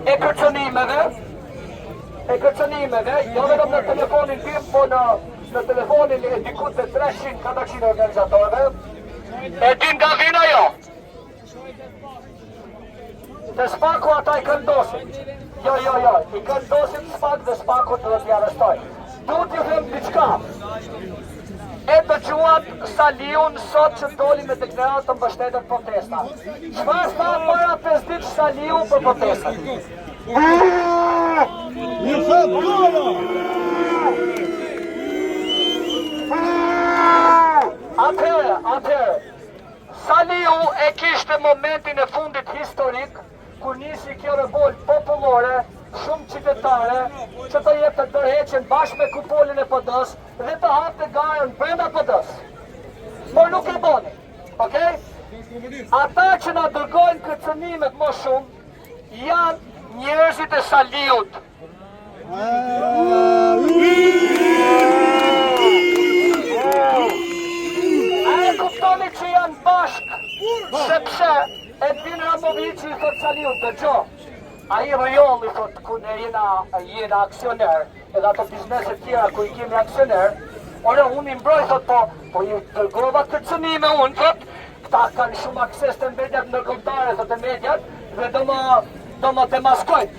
e kërcënimeve, jo vetëm në telefonin tim, po në telefonin e dikut të 300-400 organizatorëve, e din nga vina jo. Të Spaku ata i këndosin. Jo, i këndosin Spak dhe Spaku të t'i arrestoj. Duhet t'ju them diçka. E dëgjuat Saliun sot që doli me deklaratë të mbështetën protesta. Çfarë tha para 5 ditë Saliu për protestën? Një thot golo! Atëherë, Saliu e kishte momentin e fundit historik kur nisi kjo revolt popullore, shumë qytetare, që të jep të tërheqen bashkë me kupolin e PD-s dhe të hapte garën brenda PD-s. Por nuk e boni, okej? Ata që na dërgojnë kërcënimet më shumë janë njerëzit e Saliut. A e kuptoni që janë bashkë, sepse Edvin Ramovici i thot Saliut, dëgjo, a i rëjolli thot ku ne jena aksioner, edhe ato bizneset tjera ku i kemi aksioner, ore unë i mbroj thot po i dërgova kërcënime unë thot, këta kanë shumë akses të mediat ndërkombëtare thot e mediat, dhe do më demaskojnë.